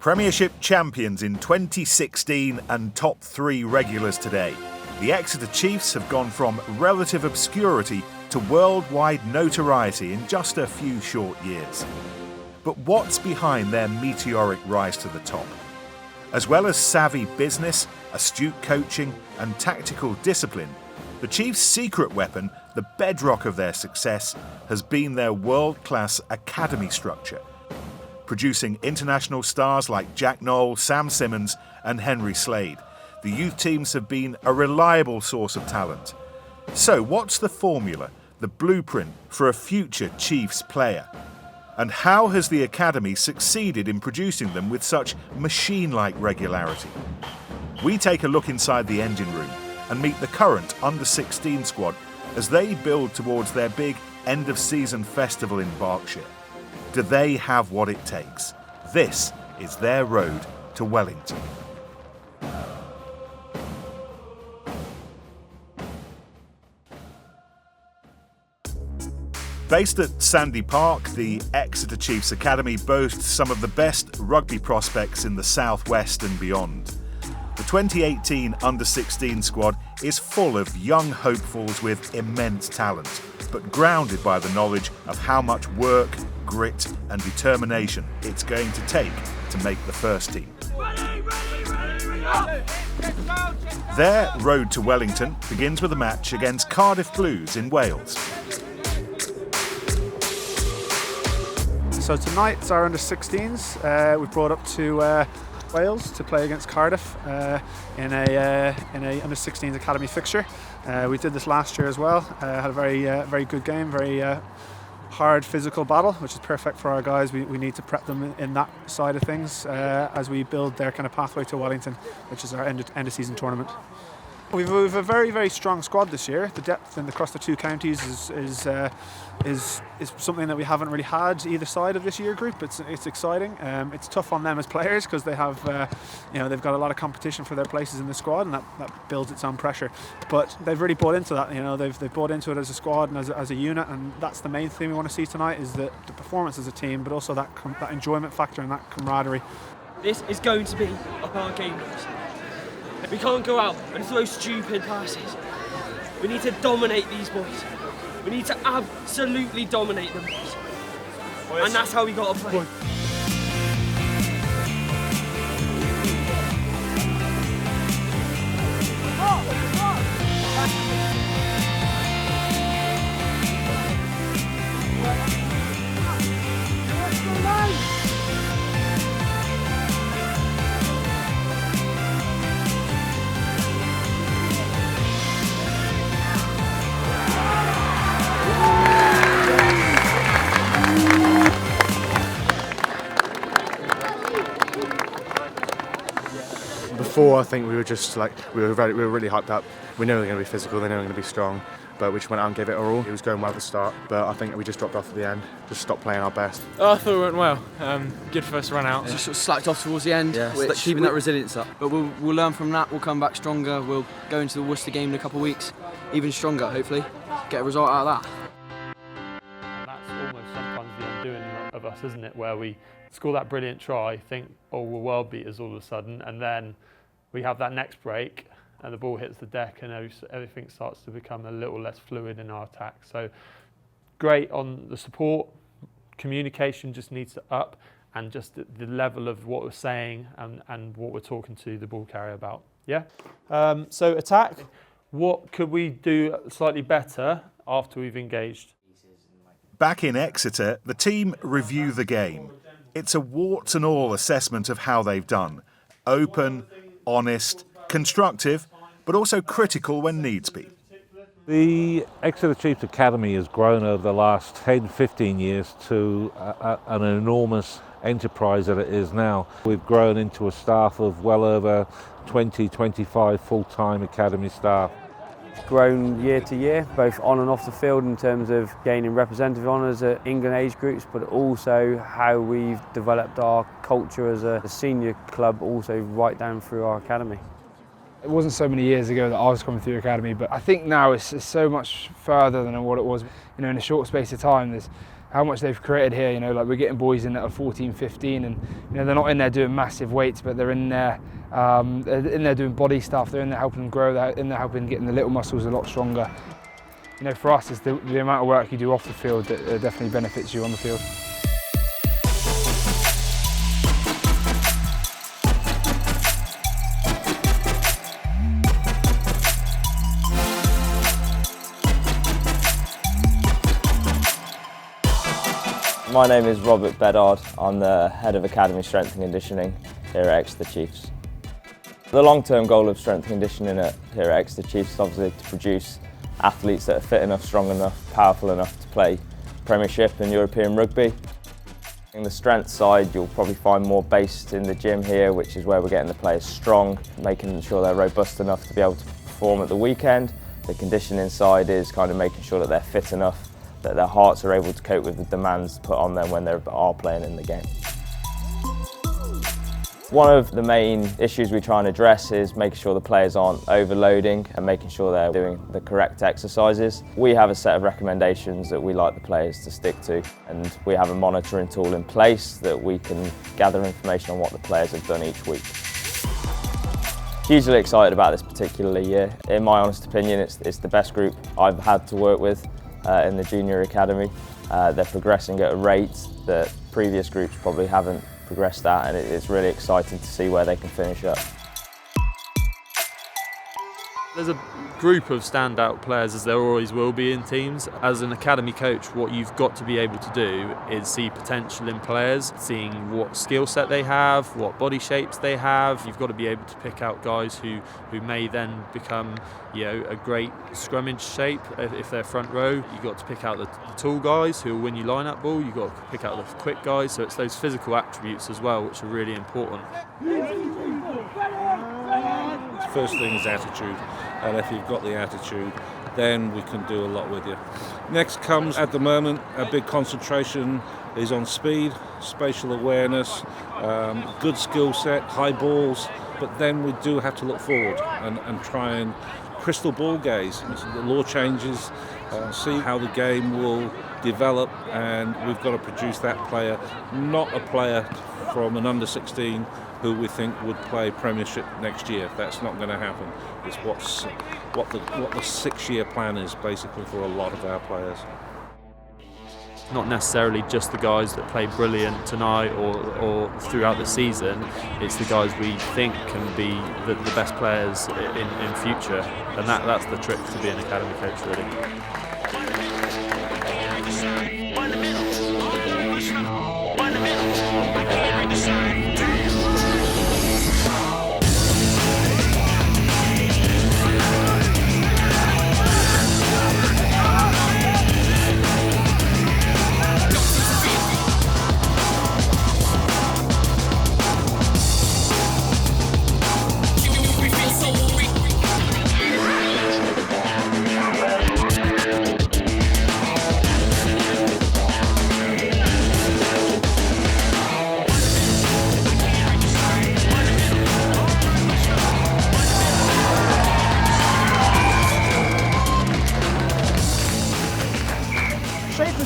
Premiership champions in 2016 and top 3 regulars today, the Exeter Chiefs have gone from relative obscurity to worldwide notoriety in just a few short years. But what's behind their meteoric rise to the top? As well as savvy business, astute coaching and tactical discipline, the Chiefs' secret weapon, the bedrock of their success, has been their world-class academy structure, producing international stars like Jack Noel, Sam Simmons and Henry Slade. The youth teams have been a reliable source of talent. So what's the formula, the blueprint for a future Chiefs player? And how has the academy succeeded in producing them with such machine-like regularity? We take a look inside the engine room and meet the current under-16 squad as they build towards their big end-of-season festival in Berkshire. Do they have what it takes? This is their road to Wellington. Based at Sandy Park, the Exeter Chiefs Academy boasts some of the best rugby prospects in the southwest and beyond. The 2018 under-16 squad is full of young hopefuls with immense talent, but grounded by the knowledge of how much work, grit and determination it's going to take to make the first team. Their road to Wellington begins with a match against Cardiff Blues in Wales. So tonight's our under-16s. We've brought up to Wales to play against Cardiff in a under-16s academy fixture. We did this last year as well. Had a very good game, very hard physical battle, which is perfect for our guys. We need to prep them in that side of things as we build their kind of pathway to Wellington, which is our end-of-season tournament. We've a very strong squad this year. The depth across the 2 counties is something that we haven't really had either side of this year group. It's exciting. It's tough on them as players because they have they've got a lot of competition for their places in the squad, and that builds its own pressure. But they've really bought into that. They've bought into it as a squad and as a unit, and that's the main thing we want to see tonight, is the performance as a team, but also that enjoyment factor and that camaraderie. This is going to be up our game. We can't go out and throw stupid passes. We need to dominate these boys. We need to absolutely dominate them, boys. And that's how we got to play. Before, I think we were just like, we were really hyped up. We know they're going to be physical, they know they're going to be strong, but we just went out and gave it our all. It was going well at the start, but I think we just dropped off at the end, just stopped playing our best. Oh, I thought it went well. Good first run out. Just sort of slacked off towards the end, keeping that resilience up. But we'll learn from that, we'll come back stronger, we'll go into the Worcester game in a couple of weeks, even stronger hopefully, get a result out of that. That's almost sometimes the undoing of us, isn't it, where we score that brilliant try, think, oh, we're world beaters all of a sudden, and then we have that next break and the ball hits the deck and everything starts to become a little less fluid in our attack. So great on the support, communication just needs to up, and just the level of what we're saying and what we're talking to the ball carrier about. Yeah? So attack, what could we do slightly better after we've engaged? Back in Exeter, the team review the game. It's a warts and all assessment of how they've done. Open, honest, constructive, but also critical when needs be. The Exeter Chiefs Academy has grown over the last 10-15 years to an enormous enterprise that it is now. We've grown into a staff of well over 20-25 full-time academy staff. Grown year to year, both on and off the field, in terms of gaining representative honours at England age groups, but also how we've developed our culture as a senior club, also right down through our academy. It wasn't so many years ago that I was coming through the academy, but I think now it's so much further than what it was. In a short space of time, there's how much they've created here. You know, like we're getting boys in that are 14, 15, and you know they're not in there doing massive weights, but they're in there doing body stuff. They're in there helping them grow. They're in there helping getting the little muscles a lot stronger. You know, for us, it's the amount of work you do off the field that definitely benefits you on the field. My name is Robert Bedard. I'm the Head of Academy Strength and Conditioning here at Exeter Chiefs. The long-term goal of strength and conditioning here at Exeter Chiefs is obviously to produce athletes that are fit enough, strong enough, powerful enough to play Premiership and European rugby. In the strength side, you'll probably find more based in the gym here, which is where we're getting the players strong, making sure they're robust enough to be able to perform at the weekend. The conditioning side is kind of making sure that they're fit enough, that their hearts are able to cope with the demands put on them when they are playing in the game. One of the main issues we try and address is making sure the players aren't overloading and making sure they're doing the correct exercises. We have a set of recommendations that we like the players to stick to, and we have a monitoring tool in place that we can gather information on what the players have done each week. Hugely excited about this particular year. In my honest opinion, it's the best group I've had to work with in the junior academy. They're progressing at a rate that previous groups probably haven't progressed at, and it's really exciting to see where they can finish up. There's a group of standout players, as there always will be in teams. As an academy coach, what you've got to be able to do is see potential in players, seeing what skill set they have, what body shapes they have. You've got to be able to pick out guys who may then become, you know, a great scrummage shape if they're front row. You've got to pick out the tall guys who will win you line-up ball. You've got to pick out the quick guys. So it's those physical attributes as well, which are really important. First thing is attitude, and if you've got the attitude, then we can do a lot with you. Next comes, at the moment, a big concentration is on speed, spatial awareness, good skill set, high balls, but then we do have to look forward and try and crystal ball gaze. The law changes, see how the game will develop, and we've got to produce that player, not a player from an under-16 who we think would play Premiership next year. That's not going to happen. It's what the 6-year plan is basically for a lot of our players. Not necessarily just the guys that play brilliant tonight or throughout the season. It's the guys we think can be the best players in future, and that's the trick to be an academy coach, really.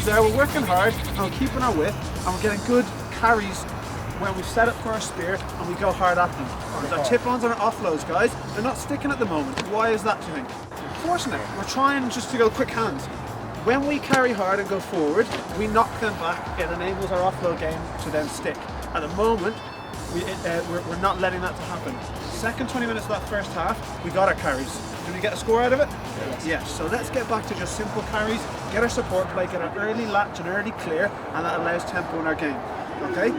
There, we're working hard and we're keeping our width and we're getting good carries when we set up for our spear and we go hard at them. There's our tip-ons and our offloads, guys. They're not sticking at the moment. Why is that, do you think? Forcing it. We're trying just to go quick hands. When we carry hard and go forward, we knock them back. It enables our offload game to then stick. At the moment, we're not letting that to happen. Second 20 minutes of that first half, we got our carries. Did we get a score out of it? Yes. So let's get back to just simple carries, get our support play, get our early latch and early clear, and that allows tempo in our game. Okay?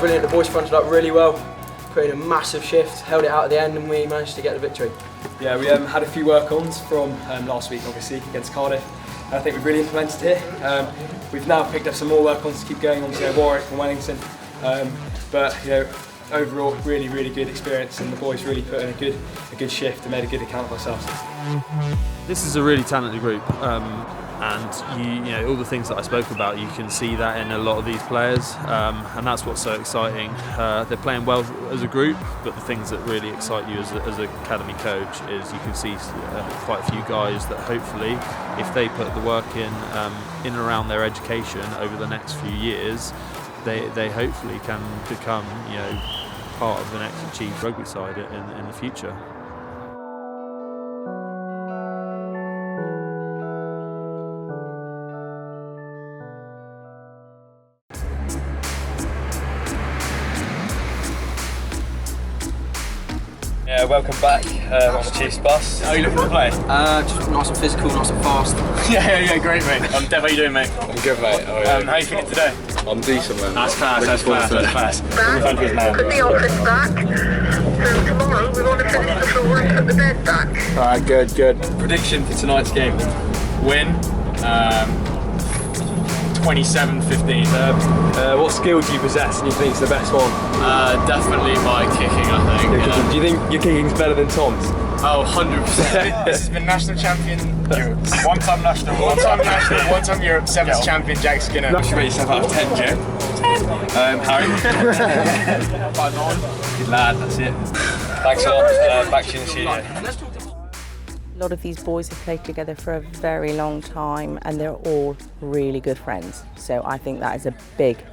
Brilliant, the boys fronted up really well. put in a massive shift, held it out at the end, and we managed to get the victory. Yeah, we had a few work-ons from last week, obviously, against Cardiff. I think we've really implemented it. We've now picked up some more work-ons to keep going on to Warwick and Wellington. But overall, really, really good experience, and the boys really put in a good shift and made a good account of ourselves. This is a really talented group, and you know all the things that I spoke about. You can see that in a lot of these players, and that's what's so exciting. They're playing well as a group, but the things that really excite you as an academy coach is you can see quite a few guys that hopefully, if they put the work in and around their education over the next few years, they hopefully can become part of the next Chiefs rugby side in the future. Yeah, welcome back on the Chiefs bus. How are you looking to play? Just nice and physical, nice and fast. yeah, great mate. Dev, how you doing, mate? I'm good, mate. How are you feeling today? I'm decent, man. That's class. Put the office back. So tomorrow we want to finish the floor and put the bed back. Alright, good. Prediction for tonight's game: win. 27-15. What skill do you possess and you think is the best one? Definitely my kicking, I think. Do you think your kicking's better than Tom's? Oh, 100%. This has been national champion Europe. One-time national, one-time Europe, 7th champion Jack Skinner. You should rate yourself out of 10, Joe. Harry? 5-1. Good lad, that's it. Thanks a lot. Back to you in the studio. A lot of these boys have played together for a very long time and they're all really good friends. So I think that is a big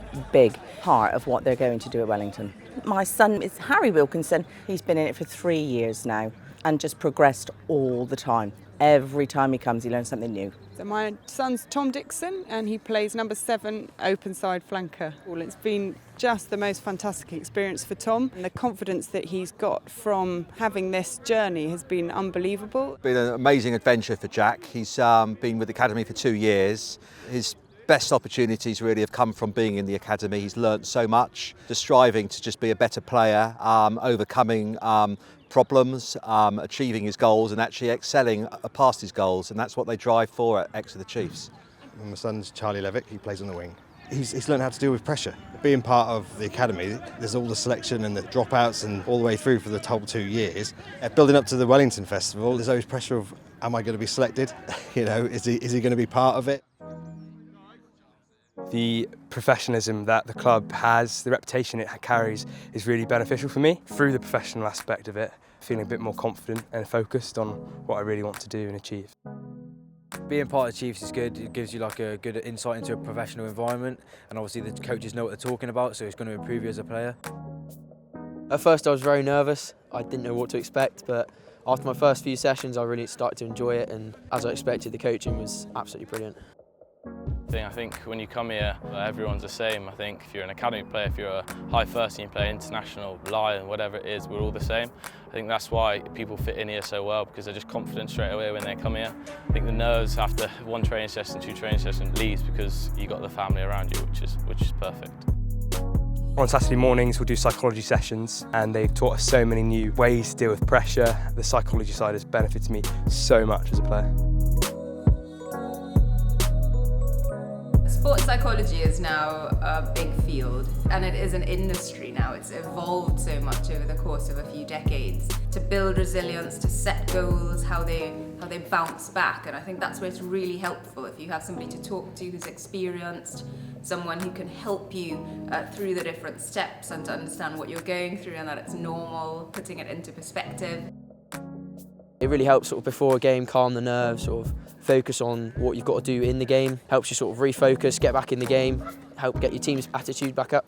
part of what they're going to do at Wellington. My son is Harry Wilkinson. He's been in it for 3 years now and just progressed all the time. Every time he comes, he learns something new. So my son's Tom Dixon and he plays number 7 open side flanker. Well, it's been just the most fantastic experience for Tom, and the confidence that he's got from having this journey has been unbelievable. It's been an amazing adventure for Jack. He's been with the Academy for 2 years. His best opportunities really have come from being in the Academy. He's learnt so much, just striving to just be a better player, overcoming problems, achieving his goals and actually excelling past his goals, and that's what they drive for at Exeter Chiefs. My son's Charlie Levick, he plays on the wing. He's learned how to deal with pressure. Being part of the academy, there's all the selection and the dropouts and all the way through for the whole 2 years. Building up to the Wellington Festival, there's always pressure of, am I going to be selected? Is he going to be part of it? The professionalism that the club has, the reputation it carries, is really beneficial for me. Through the professional aspect of it, feeling a bit more confident and focused on what I really want to do and achieve. Being part of the Chiefs is good. It gives you like a good insight into a professional environment, and obviously the coaches know what they're talking about, so it's going to improve you as a player. At first I was very nervous. I didn't know what to expect, but after my first few sessions I really started to enjoy it, and as I expected, the coaching was absolutely brilliant. I think when you come here, everyone's the same. I think if you're an academy player, if you're a high first team player, international, Lion, whatever it is, we're all the same. I think that's why people fit in here so well, because they're just confident straight away when they come here. I think the nerves after 1 training session, 2 training sessions leaves because you got the family around you, which is perfect. On Saturday mornings we'll do psychology sessions, and they've taught us so many new ways to deal with pressure. The psychology side has benefited me so much as a player. Sports psychology is now a big field, and it is an industry now. It's evolved so much over the course of a few decades to build resilience, to set goals, how they bounce back, and I think that's where it's really helpful if you have somebody to talk to who's experienced, someone who can help you through the different steps and to understand what you're going through and that it's normal, putting it into perspective. It really helps sort of before a game calm the nerves, sort of focus on what you've got to do in the game, helps you sort of refocus, get back in the game, help get your team's attitude back up.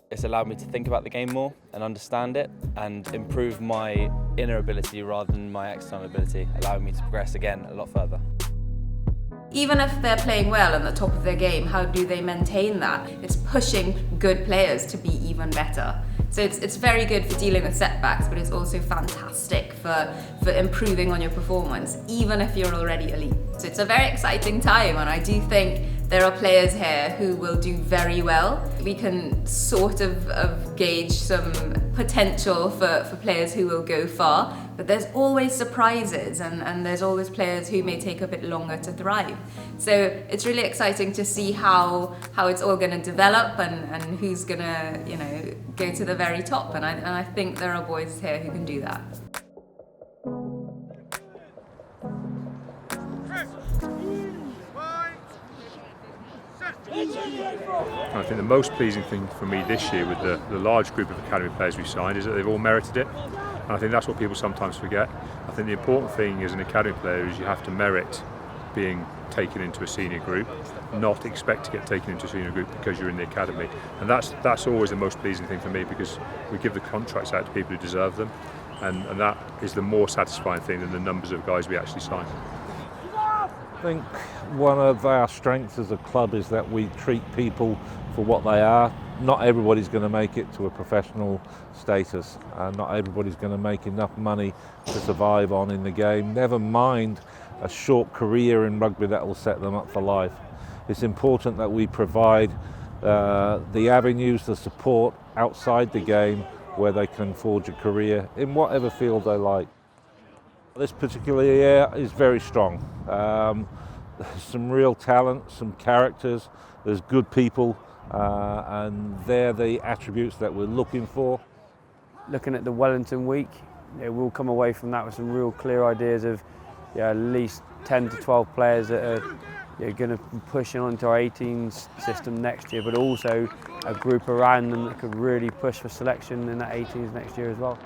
It's allowed me to think about the game more and understand it and improve my inner ability rather than my external ability, allowing me to progress again a lot further. Even if they're playing well and at the top of their game, how do they maintain that? It's pushing good players to be even better. So it's very good for dealing with setbacks, but it's also fantastic for improving on your performance, even if you're already elite. So it's a very exciting time, and I do think There are players here who will do very well. We can sort of gauge some potential for players who will go far, but there's always surprises and there's always players who may take a bit longer to thrive. So it's really exciting to see how it's all going to develop and who's going to, you know, go to the very top. And I think there are boys here who can do that. I think the most pleasing thing for me this year with the large group of academy players we've signed is that they've all merited it, and I think that's what people sometimes forget. I think the important thing as an academy player is you have to merit being taken into a senior group, not expect to get taken into a senior group because you're in the academy, and that's always the most pleasing thing for me, because we give the contracts out to people who deserve them, and that is the more satisfying thing than the numbers of guys we actually sign. I think one of our strengths as a club is that we treat people for what they are. Not everybody's going to make it to a professional status. Not everybody's going to make enough money to survive on in the game. Never mind a short career in rugby that will set them up for life. It's important that we provide the avenues, the support outside the game where they can forge a career in whatever field they like. This particular year is very strong. There's some real talent, some characters, there's good people, and they're the attributes that we're looking for. Looking at the Wellington week, we'll come away from that with some real clear ideas of at least 10 to 12 players that are going to be pushing onto our 18s system next year, but also a group around them that could really push for selection in that 18s next year as well.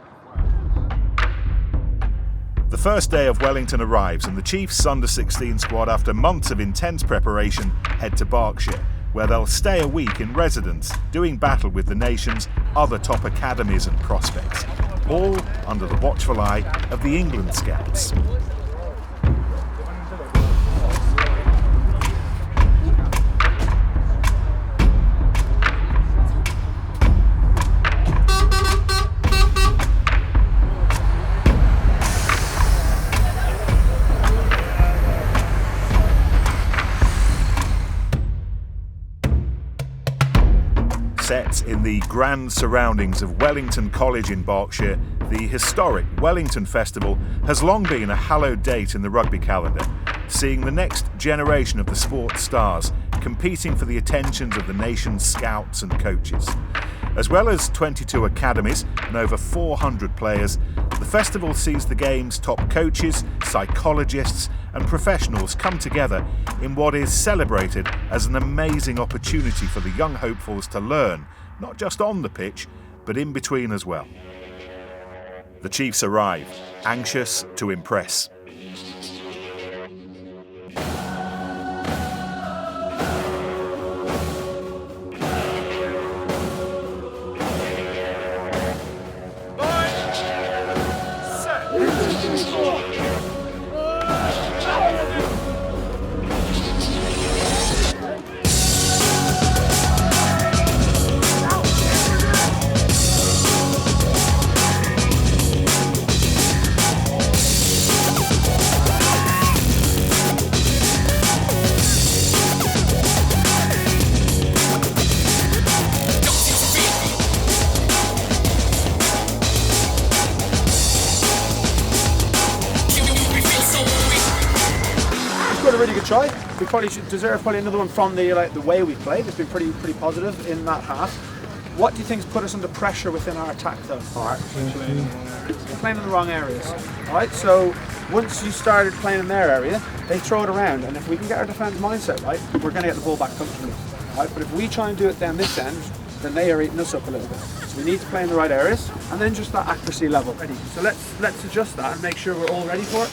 The first day of Wellington arrives and the Chiefs under-16 squad, after months of intense preparation, head to Berkshire, where they'll stay a week in residence, doing battle with the nation's other top academies and prospects, all under the watchful eye of the England scouts. Set in the grand surroundings of Wellington College in Berkshire, the historic Wellington Festival has long been a hallowed date in the rugby calendar, seeing the next generation of the sports stars competing for the attentions of the nation's scouts and coaches. As well as 22 academies and over 400 players, the festival sees the game's top coaches, psychologists and professionals come together in what is celebrated as an amazing opportunity for the young hopefuls to learn, not just on the pitch, but in between as well. The Chiefs arrive, anxious to impress. Really good try. We probably should deserve another one from the way we played. It's been pretty positive in that half. What do you think's put us under pressure within our attack though? We're playing in the wrong areas. Alright, so once you started playing in their area, they throw it around, and if we can get our defence mindset right, we're going to get the ball back comfortably. Right? But if we try and do it down this end, then they are eating us up a little bit. So we need to play in the right areas, and then just that accuracy level. Ready. So let's adjust that and make sure we're all ready for it.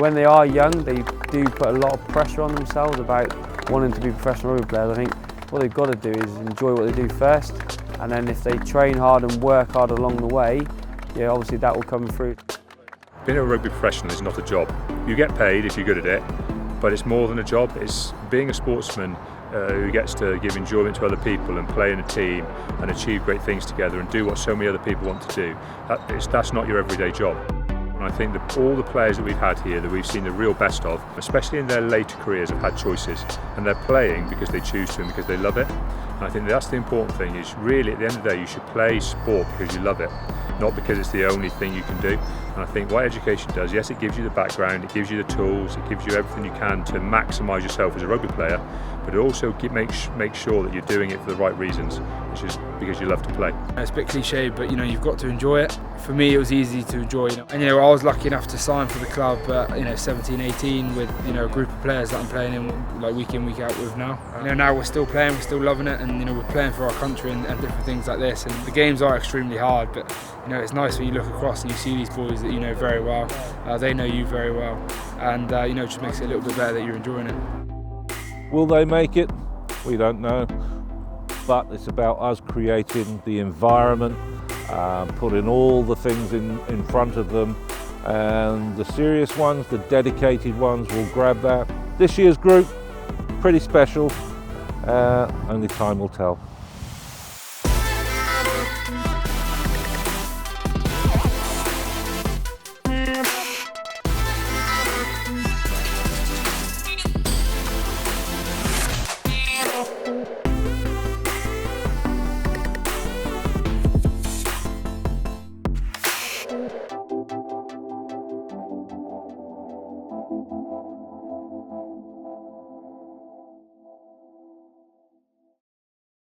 When they are young, they do put a lot of pressure on themselves about wanting to be professional rugby players. I think what they've got to do is enjoy what they do first, and then if they train hard and work hard along the way, yeah, obviously that will come through. Being a rugby professional is not a job. You get paid if you're good at it, but it's more than a job. It's being a sportsman who gets to give enjoyment to other people and play in a team and achieve great things together and do what so many other people want to do. That's not your everyday job. And I think that all the players that we've had here that we've seen the real best of, especially in their later careers, have had choices, and they're playing because they choose to and because they love it. And I think that's the important thing, is really at the end of the day you should play sport because you love it, not because it's the only thing you can do. And I think what education does, yes, it gives you the background, it gives you the tools, it gives you everything you can to maximise yourself as a rugby player, but it also makes sure that you're doing it for the right reasons, which is because you love to play. It's a bit cliche, but you've got to enjoy it. For me, it was easy to enjoy. And I was lucky enough to sign for the club at 17, 18 with a group of players that I'm playing in like week in, week out with now. Now we're still playing, we're still loving it, and we're playing for our country and different things like this. And the games are extremely hard, but it's nice when you look across and you see these boys that you know very well. They know you very well, and it just makes it a little bit better that you're enjoying it. Will they make it? We don't know, but it's about us creating the environment, putting all the things in front of them, and the serious ones, the dedicated ones will grab that. This year's group, pretty special, only time will tell.